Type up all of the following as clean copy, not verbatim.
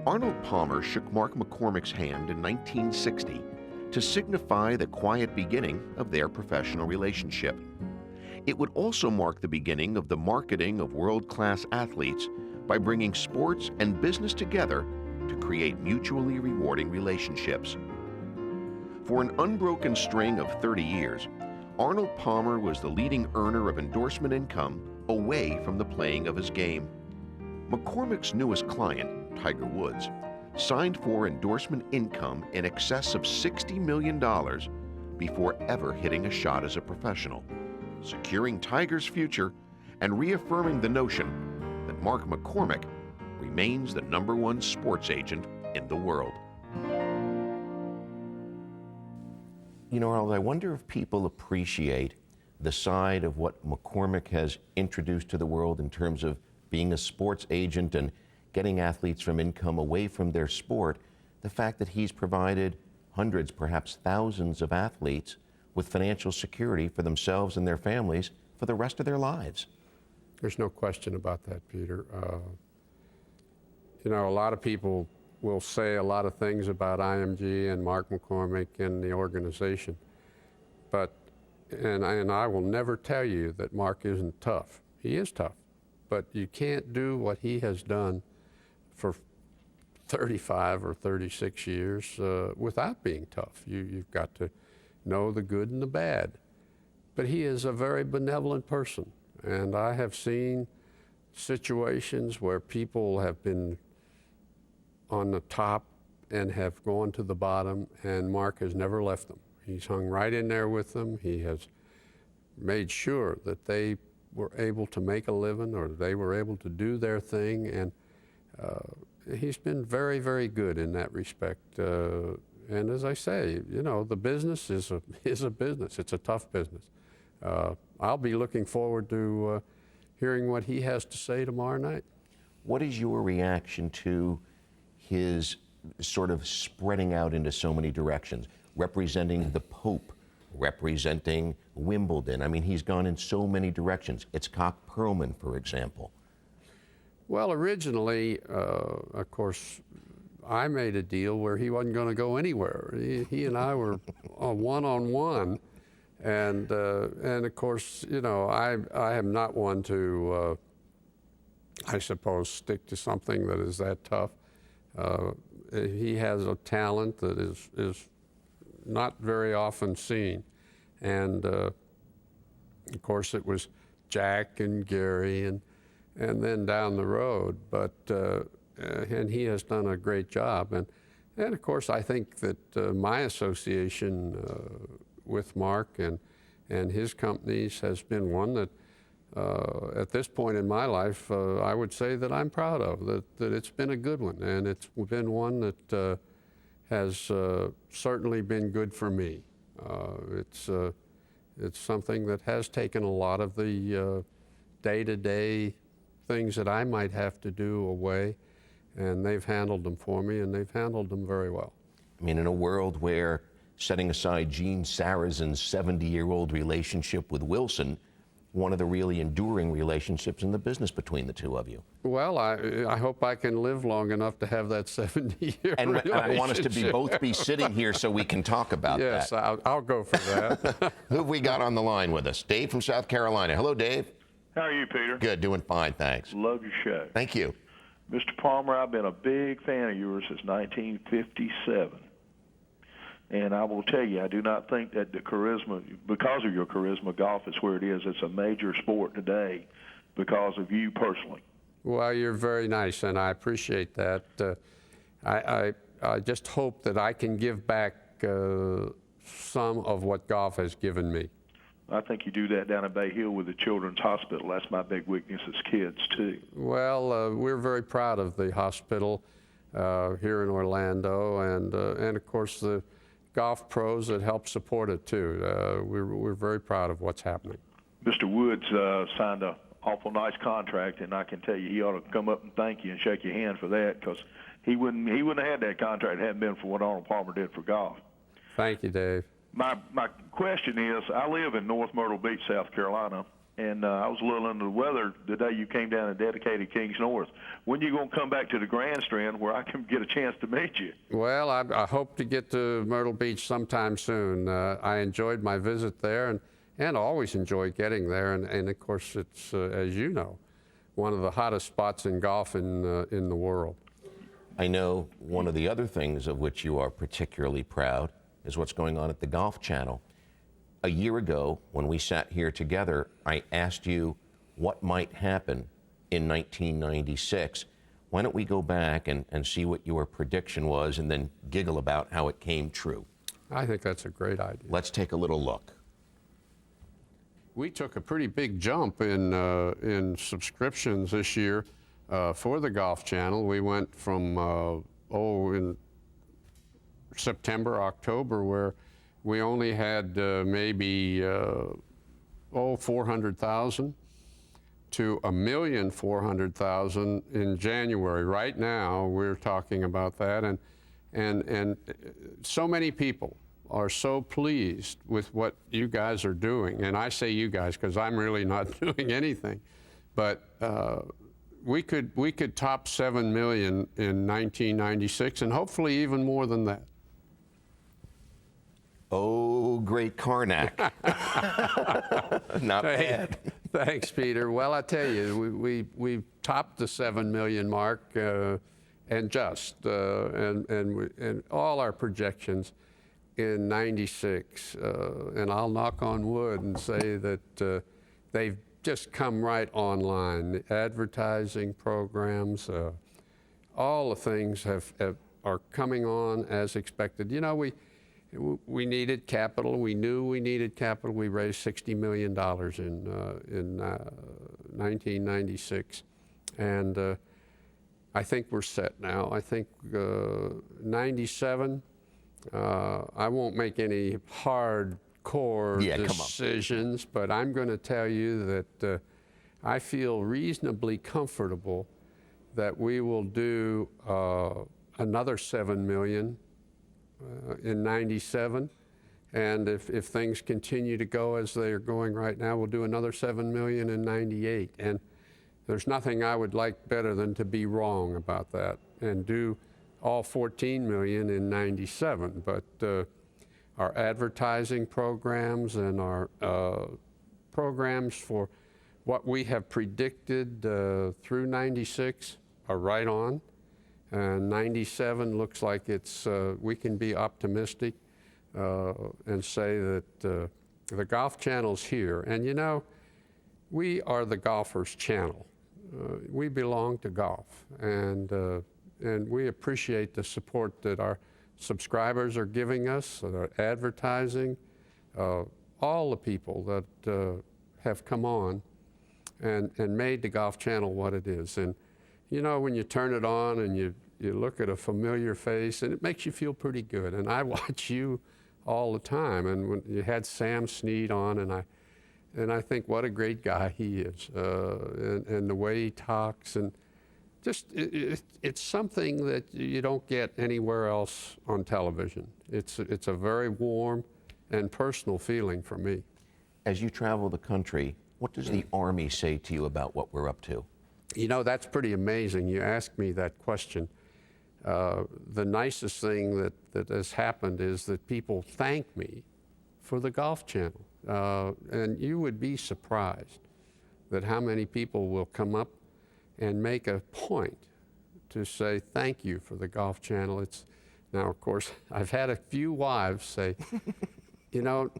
Arnold Palmer shook Mark McCormack's hand in 1960 to signify the quiet beginning of their professional relationship. It would also mark the beginning of the marketing of world-class athletes by bringing sports and business together to create mutually rewarding relationships. For an unbroken string of 30 years, Arnold Palmer was the leading earner of endorsement income away from the playing of his game. McCormack's newest client, Tiger Woods, signed for endorsement income in excess of $60 million before ever hitting a shot as a professional, securing Tiger's future and reaffirming the notion that Mark McCormack remains the #1 sports agent in the world. You know, Arnold, I wonder if people appreciate the side of what McCormack has introduced to the world in terms of being a sports agent and getting athletes from income away from their sport, the fact that he's provided hundreds, perhaps thousands of athletes with financial security for themselves and their families for the rest of their lives. There's no question about that, Peter. You know, a lot of people will say a lot of things about IMG and Mark McCormack and the organization, but, and I will never tell you that Mark isn't tough. He is tough, but you can't do what he has done for 35 or 36 years without being tough. You've got to know the good and the bad. But he is a very benevolent person, and I have seen situations where people have been on the top and have gone to the bottom, and Mark has never left them. He's hung right in there with them. He has made sure that they were able to make a living or they were able to do their thing, and he's been very, very good in that respect. And as I say, you know, the business is a business. It's a tough business. I'll be looking forward to hearing what he has to say tomorrow night. What is your reaction to his sort of spreading out into so many directions, representing the Pope, representing Wimbledon? I mean, he's gone in so many directions. It's Cock-Perlman, for example. Well, originally, of course, I made a deal where he wasn't going to go anywhere. He and I were one-on-one, and of course, you know, I am not one to, I suppose, stick to something that is that tough. He has a talent that is not very often seen, and of course, it was Jack and Gary and then down the road, but and he has done a great job. And of course, I think that my association with Mark and his companies has been one that at this point in my life, I would say that I'm proud of, that it's been a good one, and it's been one that has certainly been good for me. It's something that has taken a lot of the day-to-day things that I might have to do away, and they've handled them for me, and they've handled them very well. I mean, in a world where, setting aside Gene Sarazen's 70-year-old relationship with Wilson, one of the really enduring relationships in the business between the two of you. Well, I hope I can live long enough to have that 70-year relationship. And I want us to both be sitting here so we can talk about that. Yes, I'll go for that. Who have we got on the line with us? Dave from South Carolina. Hello, Dave. How are you, Peter? Good, doing fine, thanks. Love your show. Thank you. Mr. Palmer, I've been a big fan of yours since 1957. And I will tell you, I do not think that the charisma, because of your charisma, golf is where it is. It's a major sport today because of you personally. Well, you're very nice, and I appreciate that. I just hope that I can give back some of what golf has given me. I think you do that down at Bay Hill with the Children's Hospital. That's my big weakness as kids, too. Well, we're very proud of the hospital here in Orlando, and of course the golf pros that help support it, too. We're very proud of what's happening. Mr. Woods signed an awful nice contract, and I can tell you he ought to come up and thank you and shake your hand for that, because he wouldn't have had that contract if it hadn't been for what Arnold Palmer did for golf. Thank you, Dave. My question is, I live in North Myrtle Beach, South Carolina, and I was a little under the weather the day you came down and dedicated Kings North. When you going to come back to the grandstand where I can get a chance to meet you? Well, I hope to get to Myrtle Beach sometime soon. I enjoyed my visit there, and always enjoy getting there. And of course, it's, as you know, one of the hottest spots in golf in the world. I know one of the other things of which you are particularly proud is what's going on at the Golf Channel. A year ago, when we sat here together, I asked you what might happen in 1996. Why don't we go back and see what your prediction was and then giggle about how it came true? I think that's a great idea. Let's take a little look. We took a pretty big jump in subscriptions this year for the Golf Channel. We went from, in September, October, where we only had maybe 400,000 to 1,400,000 in January. Right now, we're talking about that, and so many people are so pleased with what you guys are doing. And I say you guys because I'm really not doing anything, but we could top 7 million in 1996, and hopefully even more than that. Oh, great Karnak. Not bad. Thanks, Peter. Well, I tell you, we topped the 7 million mark, and all our projections in '96. And I'll knock on wood and say that they've just come right online. The advertising programs, all the things are coming on as expected. You know, we needed capital. We knew we needed capital. We raised $60 million in 1996, and I think we're set now. I think 97. I won't make any hardcore decisions, but I'm going to tell you that I feel reasonably comfortable that we will do another 7 million in 97, and if things continue to go as they are going right now, we'll do another 7 million in 98. And there's nothing I would like better than to be wrong about that and do all 14 million in 97. But our advertising programs and our programs for what we have predicted through 96 are right on. And 97 looks like it's, we can be optimistic and say that the Golf Channel's here. And you know, we are the golfer's channel. We belong to golf, and we appreciate the support that our subscribers are giving us, advertising, all the people that have come on and made the Golf Channel what it is. And you know, when you turn it on and you look at a familiar face, and it makes you feel pretty good. And I watch you all the time. And when you had Sam Snead on, and I think what a great guy he is, and the way he talks, and just it's something that you don't get anywhere else on television. It's a very warm and personal feeling for me. As you travel the country, what does the Army say to you about what we're up to? You know, that's pretty amazing. You asked me that question. The nicest thing that has happened is that people thank me for the Golf Channel. And you would be surprised that how many people will come up and make a point to say thank you for the Golf Channel. Now, of course, I've had a few wives say, you know,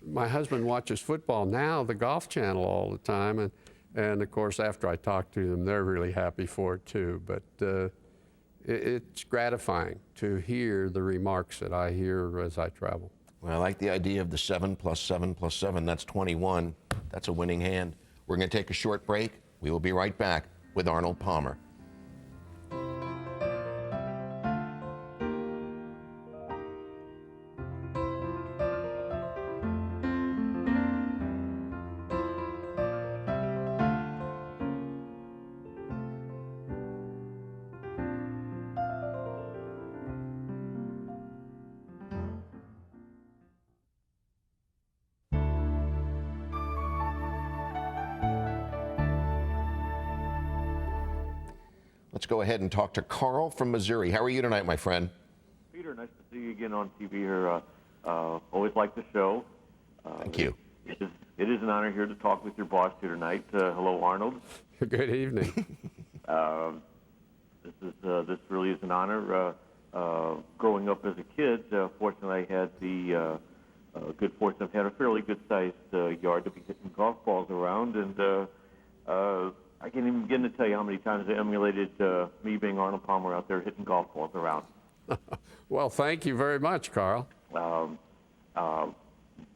my husband watches football now, the Golf Channel all the time, and of course, after I talk to them, they're really happy for it too. But it's gratifying to hear the remarks that I hear as I travel. Well, I like the idea of the 7 + 7 + 7. That's 21. That's a winning hand. We're going to take a short break. We will be right back with Arnold Palmer. Let's go ahead and talk to Carl from Missouri. How are you tonight, my friend? Peter, nice to see you again on TV here. Always like the show. Thank you. It is an honor here to talk with your boss here tonight. Hello, Arnold. Good evening. This really is an honor. Growing up as a kid, fortunately, I had the good fortune of having a fairly good-sized yard to be hitting golf balls around, and I can't even begin to tell you how many times I emulated me being Arnold Palmer out there hitting golf balls around. Well, thank you very much, Carl.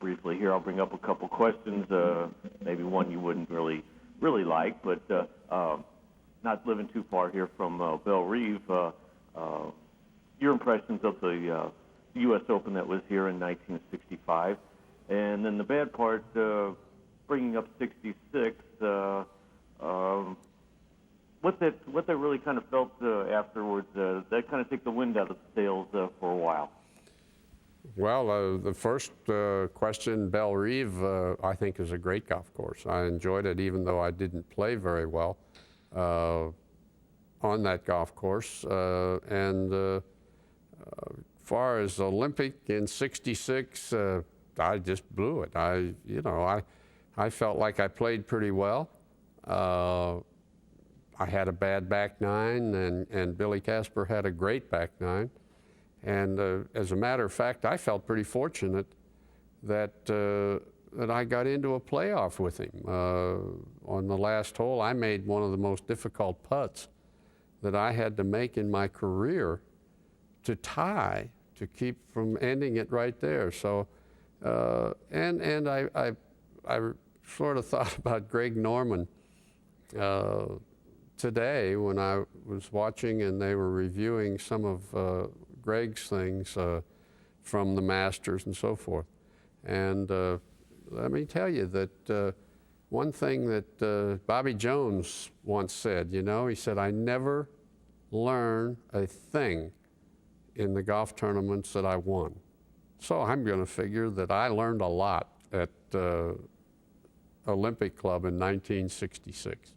Briefly here, I'll bring up a couple questions, maybe one you wouldn't really like, but not living too far here from Belle Reve, your impressions of the U.S. Open that was here in 1965, and then the bad part, bringing up 66, what that really kind of felt afterwards, that kind of took the wind out of the sails for a while. Well, the first question, Belle Reve, I think is a great golf course. I enjoyed it even though I didn't play very well on that golf course. And far as Olympic in '66, I just blew it. I felt like I played pretty well. I had a bad back nine, and Billy Casper had a great back nine. And as a matter of fact, I felt pretty fortunate that I got into a playoff with him. On the last hole, I made one of the most difficult putts that I had to make in my career to tie, to keep from ending it right there. So, and I sort of thought about Greg Norman today when I was watching and they were reviewing some of Greg's things from the Masters and so forth. And let me tell you that one thing that Bobby Jones once said, he said, I never learn a thing in the golf tournaments that I won. So I'm going to figure that I learned a lot at Olympic Club in 1966.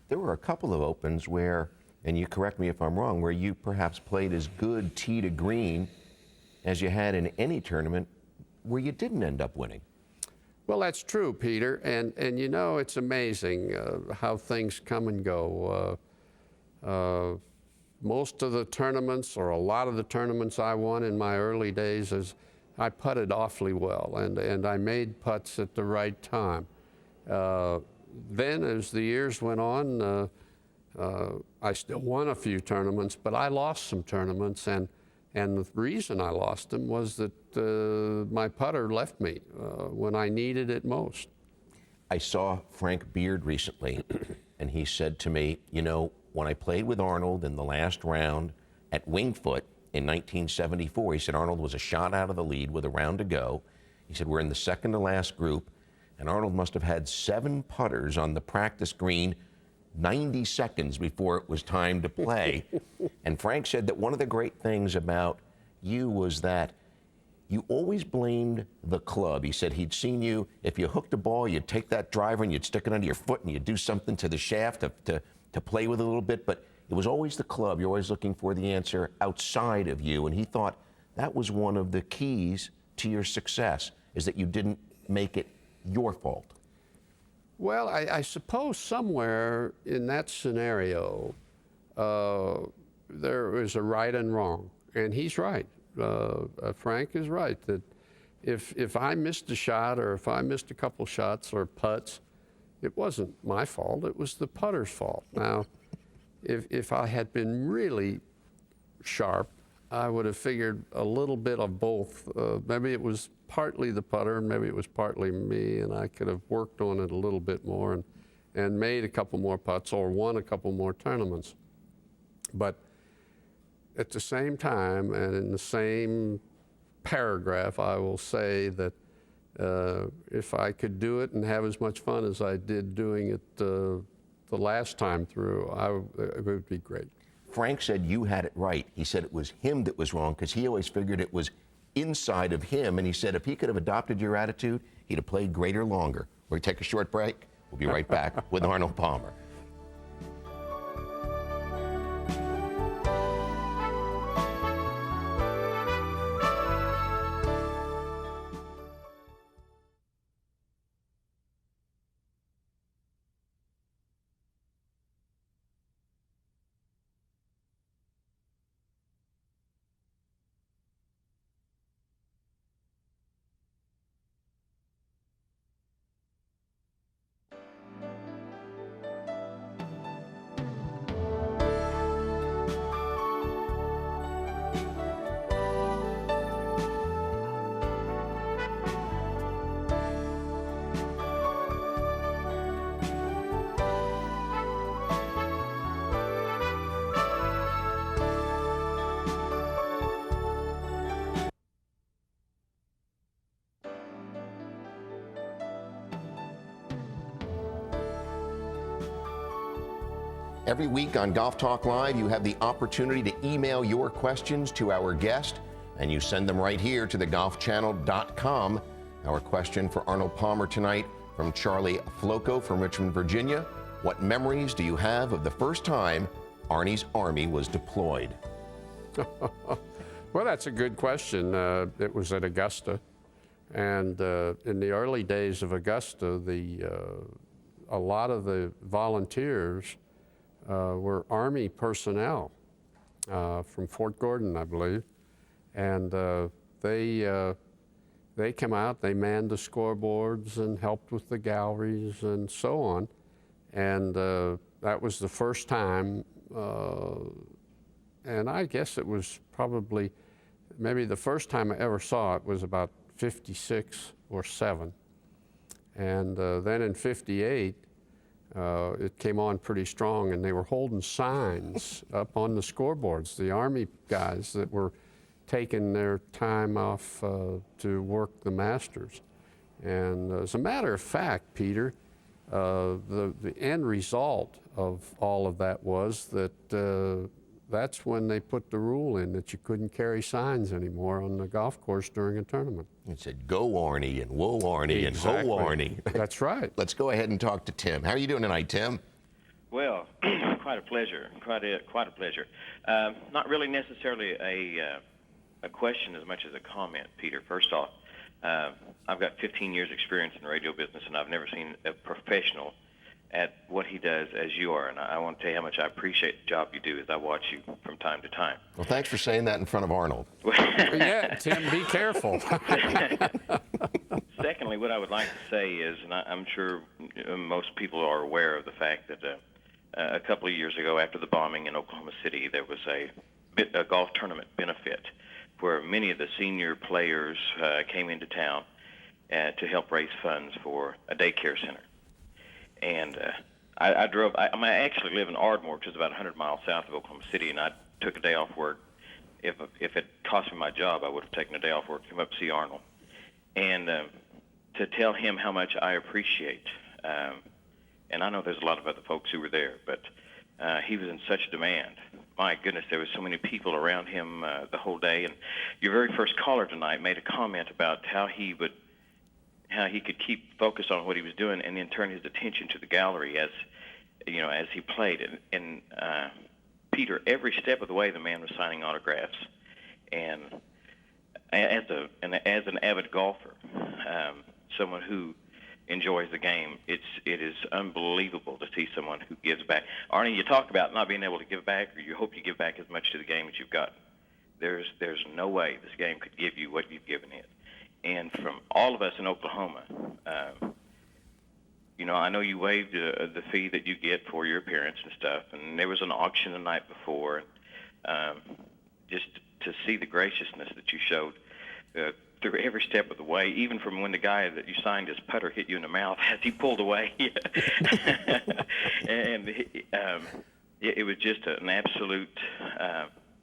There were a couple of Opens where, and you correct me if I'm wrong, where you perhaps played as good tee to green as you had in any tournament where you didn't end up winning. Well, that's true, Peter, and it's amazing how things come and go. Most of the tournaments, or a lot of the tournaments I won in my early days, I putted awfully well, and I made putts at the right time. Then, as the years went on, I still won a few tournaments, but I lost some tournaments, and the reason I lost them was that my putter left me when I needed it most. I saw Frank Beard recently, and he said to me, when I played with Arnold in the last round at Wingfoot in 1974, he said Arnold was a shot out of the lead with a round to go. He said, we're in the second to last group, and Arnold must have had 7 putters on the practice green 90 seconds before it was time to play. And Frank said that one of the great things about you was that you always blamed the club. He said he'd seen you, if you hooked a ball, you'd take that driver and you'd stick it under your foot and you'd do something to the shaft to play with a little bit, but it was always the club. You're always looking for the answer outside of you. And he thought that was one of the keys to your success, is that you didn't make it your fault. Well, I suppose somewhere in that scenario, there is a right and wrong. And he's right. Frank is right that if I missed a shot, or if I missed a couple shots or putts, it wasn't my fault. It was the putter's fault. Now, if I had been really sharp, I would have figured a little bit of both. Maybe it was partly the putter, and maybe it was partly me, and I could have worked on it a little bit more and made a couple more putts or won a couple more tournaments. But at the same time, and in the same paragraph, I will say that if I could do it and have as much fun as I did doing it the last time through, it would be great. Frank said you had it right. He said it was him that was wrong, because he always figured it was inside of him. And he said if he could have adopted your attitude, he'd have played greater longer. We're going to take a short break. We'll be right back with Arnold Palmer. Every week on Golf Talk Live, you have the opportunity to email your questions to our guest, and you send them right here to thegolfchannel.com. Our question for Arnold Palmer tonight from Charlie Floco from Richmond, Virginia. What memories do you have of the first time Arnie's Army was deployed? Well, that's a good question. It was at Augusta, and in the early days of Augusta, a lot of the volunteers were Army personnel from Fort Gordon, I believe, and they come out, they manned the scoreboards and helped with the galleries and so on, and that was the first time, and I guess it was probably, maybe the first time I ever saw it was about 56 or 7, and then in 58, it came on pretty strong, and they were holding signs up on the scoreboards, the Army guys that were taking their time off to work the Masters. And as a matter of fact, Peter, the end result of all of that was that that's when they put the rule in that you couldn't carry signs anymore on the golf course during a tournament. It said, "Go Arnie," and "Whoa Arnie," Exactly. and "Ho Arnie." That's right. Let's go ahead and talk to Tim. How are you doing tonight, Tim? Well, quite a pleasure. Quite a pleasure. Not really necessarily a question as much as a comment, Peter. First off, I've got 15 years experience in the radio business, and I've never seen a professional at what he does as you are. And I want to tell you how much I appreciate the job you do as I watch you from time to time. Well, thanks for saying that in front of Arnold. Yeah, Tim, be careful. Secondly, what I would like to say is, and I'm sure most people are aware of the fact that a couple of years ago after the bombing in Oklahoma City, there was a golf tournament benefit where many of the senior players came into town to help raise funds for a daycare center. And I drove, I actually live in Ardmore, which is about 100 miles south of Oklahoma City, and I took a day off work. If it cost me my job, I would have taken a day off work to come up to see Arnold. And to tell him how much I appreciate, and I know there's a lot of other folks who were there, but he was in such demand. My goodness, there was so many people around him the whole day. And your very first caller tonight made a comment about how he could keep focused on what he was doing and then turn his attention to the gallery as he played. And Peter, every step of the way, the man was signing autographs. And as an avid golfer, someone who enjoys the game, it is unbelievable to see someone who gives back. Arnie, you talk about not being able to give back, or you hope you give back as much to the game as you've gotten. There's no way this game could give you what you've given it. And from all of us in Oklahoma, I know you waived the fee that you get for your appearance and stuff, and there was an auction the night before. Just to see the graciousness that you showed through every step of the way, even from when the guy that you signed his putter hit you in the mouth as he pulled away. And it was just an absolute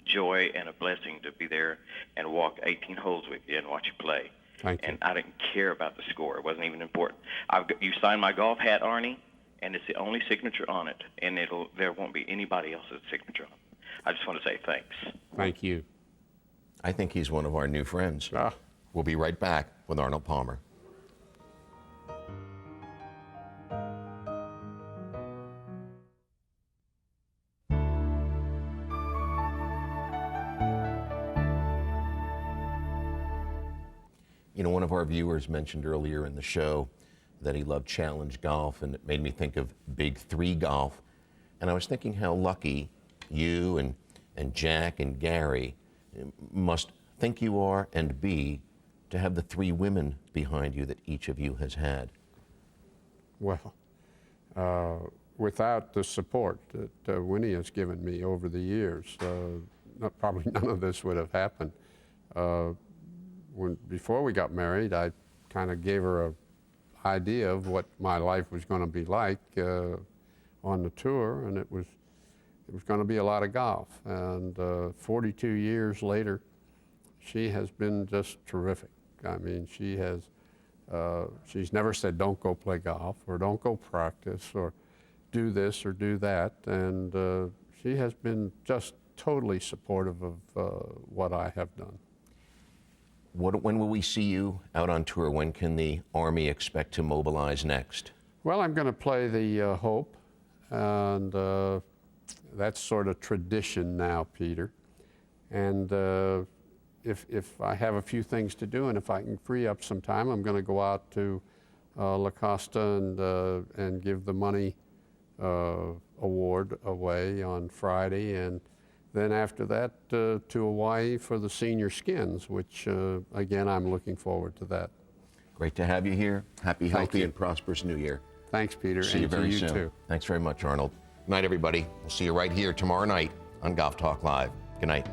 joy and a blessing to be there and walk 18 holes with you and watch you play. Thank you. And I didn't care about the score. It wasn't even important. You signed my golf hat, Arnie, and it's the only signature on it, and there won't be anybody else's signature on it. I just want to say thanks. Thank you. I think he's one of our new friends. We'll be right back with Arnold Palmer. One of our viewers mentioned earlier in the show that he loved challenge golf, and it made me think of Big 3 golf. And I was thinking how lucky you and Jack and Gary must think you are and be to have the 3 women behind you that each of you has had. Well, without the support that Winnie has given me over the years, probably none of this would have happened. Before we got married, I kind of gave her an idea of what my life was going to be like on the tour, and it was going to be a lot of golf. And 42 years later, she has been just terrific. I mean, she's never said, don't go play golf or don't go practice, or do this or do that. And she has been just totally supportive of what I have done. When will we see you out on tour? When can the Army expect to mobilize next? Well, I'm going to play the Hope, and that's sort of tradition now, Peter. And if I have a few things to do, and if I can free up some time, I'm going to go out to La Costa and give the money award away on Friday, and then after that to Hawaii for the senior skins, which again, I'm looking forward to that. Great to have you here. Happy, healthy, and prosperous New Year. Thanks, Peter. See you and to very you soon. too. Thanks very much, Arnold. Good night, everybody. We'll see you right here tomorrow night on Golf Talk Live. Good night.